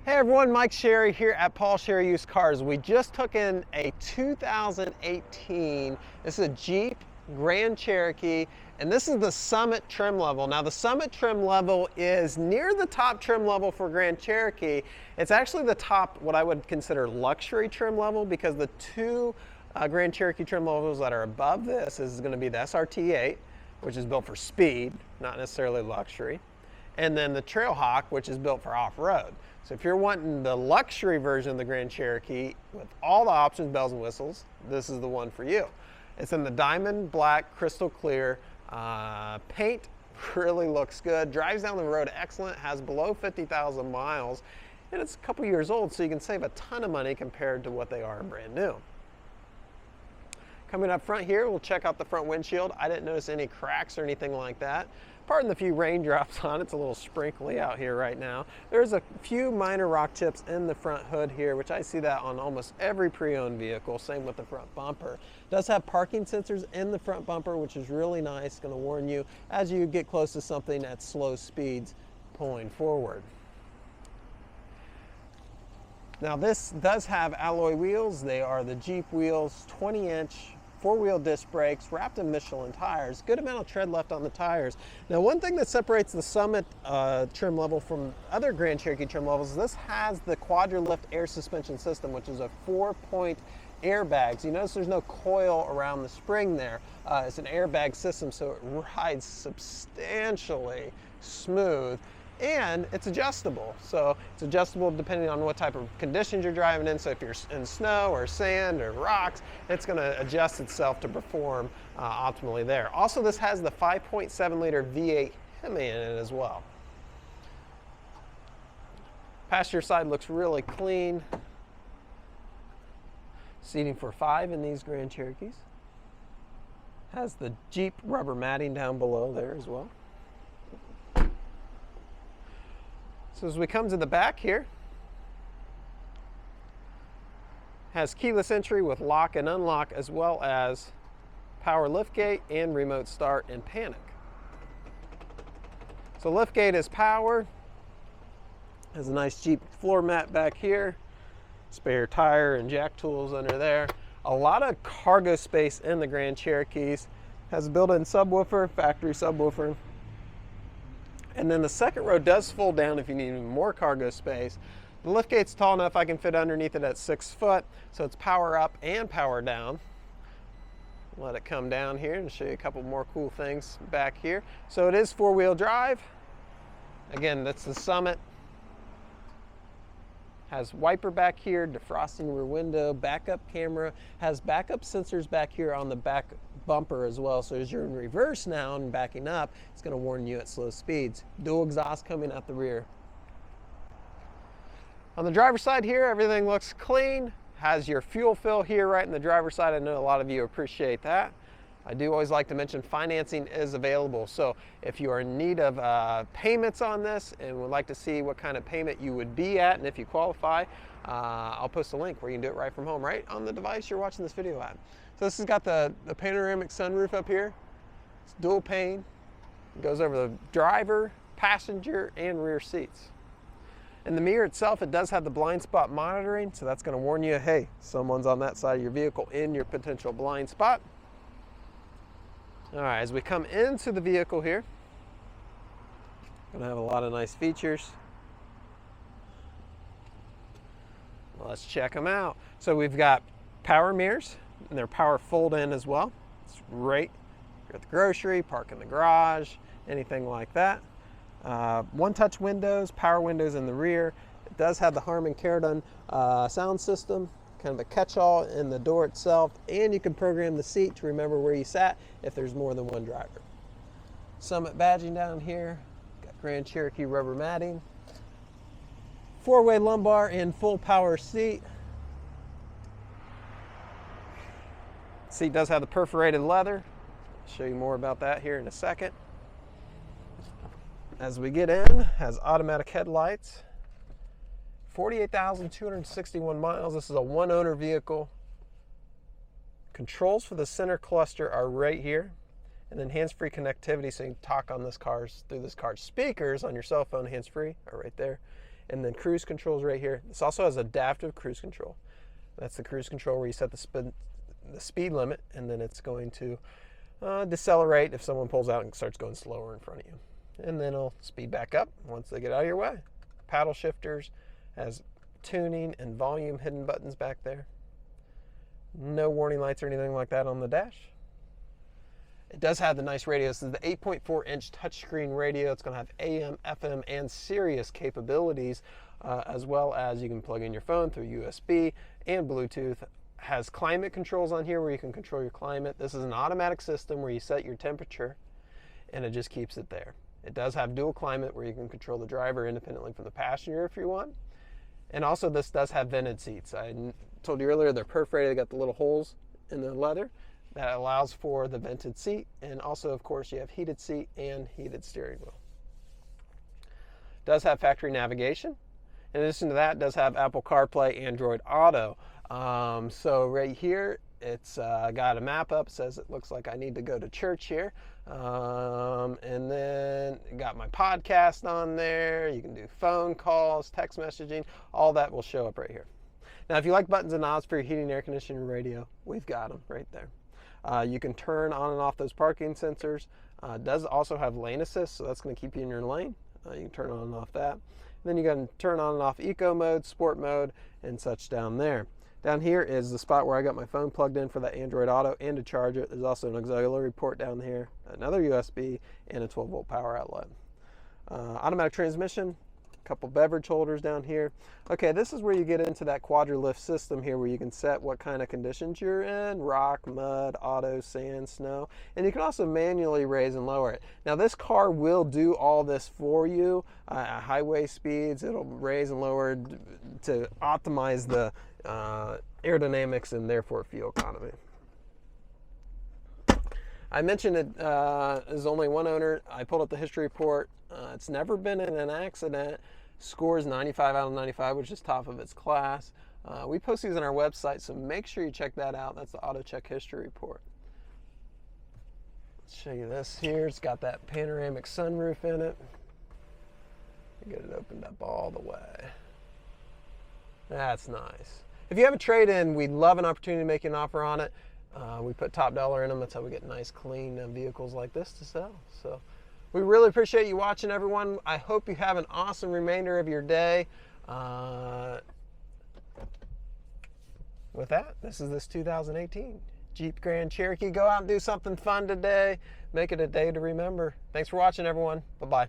Hey everyone, Mike Sherry here at Paul Sherry Used Cars. We just took in a 2018, this is a Jeep Grand Cherokee, and this is the Summit trim level. Now the Summit trim level is near the top trim level for Grand Cherokee. It's actually the top, what I would consider luxury trim level, because the two Grand Cherokee trim levels that are above this is going to be the SRT8, which is built for speed, not necessarily luxury, and then the Trailhawk, which is built for off-road. So if you're wanting the luxury version of the Grand Cherokee with all the options, bells and whistles, this is the one for you. It's in the diamond black, crystal clear. Paint really looks good. Drives down the road excellent, has below 50,000 miles, and it's a couple years old, so you can save a ton of money compared to what they are brand new. Coming up front here, we'll check out the front windshield. I didn't notice any cracks or anything like that. Pardon the few raindrops on it. It's a little sprinkly out here right now. There's a few minor rock chips in the front hood here, which I see that on almost every pre-owned vehicle. Same with the front bumper. It does have parking sensors in the front bumper, which is really nice. Going to warn you as you get close to something at slow speeds pulling forward. Now this does have alloy wheels. They are the Jeep wheels, 20-inch. Four-wheel disc brakes, wrapped in Michelin tires. Good amount of tread left on the tires. Now, one thing that separates the Summit trim level from other Grand Cherokee trim levels is this has the Quadra-Lift air suspension system, which is a 4-point airbag. So you notice there's no coil around the spring there. It's an airbag system, so it rides substantially smooth. And it's adjustable. So it's adjustable depending on what type of conditions you're driving in. So if you're in snow or sand or rocks, it's going to adjust itself to perform optimally there. Also, this has the 5.7 liter V8 Hemi in it as well. Passenger side looks really clean. Seating for 5 in these Grand Cherokees. Has the Jeep rubber matting down below there as well. So as we come to the back here, has keyless entry with lock and unlock, as well as power liftgate and remote start and panic. So liftgate is power. Has a nice Jeep floor mat back here. Spare tire and jack tools under there. A lot of cargo space in the Grand Cherokees. Has a built-in subwoofer, factory subwoofer. And then the second row does fold down if you need even more cargo space. The liftgate's tall enough I can fit underneath it at 6 foot, so it's power up and power down. Let it come down here and show you a couple more cool things back here. So it is 4-wheel drive. Again, that's the Summit. Has wiper back here, defrosting rear window, backup camera, has backup sensors back here on the back bumper as well. So as you're in reverse now and backing up, it's going to warn you at slow speeds. Dual exhaust coming out the rear. On the driver's side here, everything looks clean. Has your fuel fill here right in the driver's side. I know a lot of you appreciate that. I do always like to mention financing is available. So if you are in need of payments on this and would like to see what kind of payment you would be at and if you qualify, I'll post a link where you can do it right from home, right on the device you're watching this video at. So this has got the panoramic sunroof up here. It's dual pane. It goes over the driver, passenger, and rear seats. In the mirror itself, it does have the blind spot monitoring, so that's going to warn you, hey, someone's on that side of your vehicle in your potential blind spot. All right, as we come into the vehicle here, gonna have a lot of nice features. Let's check them out. So we've got power mirrors, and they're power fold in as well. It's great. You're at the grocery, park in the garage, anything like that. One-touch windows, power windows in the rear. It does have the Harman Kardon sound system. Kind of a catch-all in the door itself, and you can program the seat to remember where you sat if there's more than one driver. Summit badging down here, got Grand Cherokee rubber matting, 4-way lumbar and full power seat. Seat does have the perforated leather. I'll show you more about that here in a second. As we get in, has automatic headlights. 48,261 miles. This is a one-owner vehicle. Controls for the center cluster are right here. And then hands-free connectivity, so you can talk on this car's through this car's speakers on your cell phone, hands-free, are right there. And then cruise controls right here. This also has adaptive cruise control. That's the cruise control where you set the speed limit, and then it's going to decelerate if someone pulls out and starts going slower in front of you. And then it'll speed back up once they get out of your way. Paddle shifters, has tuning and volume hidden buttons back there. No warning lights or anything like that on the dash. It does have the nice radio. This is the 8.4-inch touchscreen radio. It's going to have AM, FM, and Sirius capabilities, as well as you can plug in your phone through USB and Bluetooth. Has climate controls on here where you can control your climate. This is an automatic system where you set your temperature, and it just keeps it there. It does have dual climate where you can control the driver independently from the passenger if you want. And also this does have vented seats. I told you earlier they're perforated. They got the little holes in the leather. That allows for the vented seat, and also, of course, you have heated seat and heated steering wheel. Does have factory navigation. In addition to that, does have Apple CarPlay, Android Auto. So right here, it's got a map up. It says it looks like I need to go to church here. And then got my podcast on there. You can do phone calls, text messaging. All that will show up right here. Now, if you like buttons and knobs for your heating, air conditioning, radio, we've got them right there. You can turn on and off those parking sensors. Does also have lane assist, so that's going to keep you in your lane. You can turn on and off that. Then you can turn on and off eco mode, sport mode, and such down there. Down here is the spot where I got my phone plugged in for that Android Auto and to charge it. There's also an auxiliary port down here, another USB, and a 12-volt power outlet. Automatic transmission. Couple beverage holders down here. Okay, this is where you get into that quadri-lift system here where you can set what kind of conditions you're in: rock, mud, auto, sand, snow, and you can also manually raise and lower it. Now this car will do all this for you at highway speeds. It'll raise and lower to optimize the aerodynamics and therefore fuel economy. I mentioned it is only one owner. I pulled up the history report. It's never been in an accident. Scores 95 out of 95, which is top of its class. We post these on our website, so make sure you check that out. That's the Auto Check History Report. Let's show you this here. It's got that panoramic sunroof in it. Get it opened up all the way. That's nice. If you have a trade-in, we'd love an opportunity to make you an offer on it. We put top dollar in them. That's how we get nice, clean vehicles like this to sell. So we really appreciate you watching, everyone. I hope you have an awesome remainder of your day. With that, this is this 2018 Jeep Grand Cherokee. Go out and do something fun today. Make it a day to remember. Thanks for watching, everyone. Bye-bye.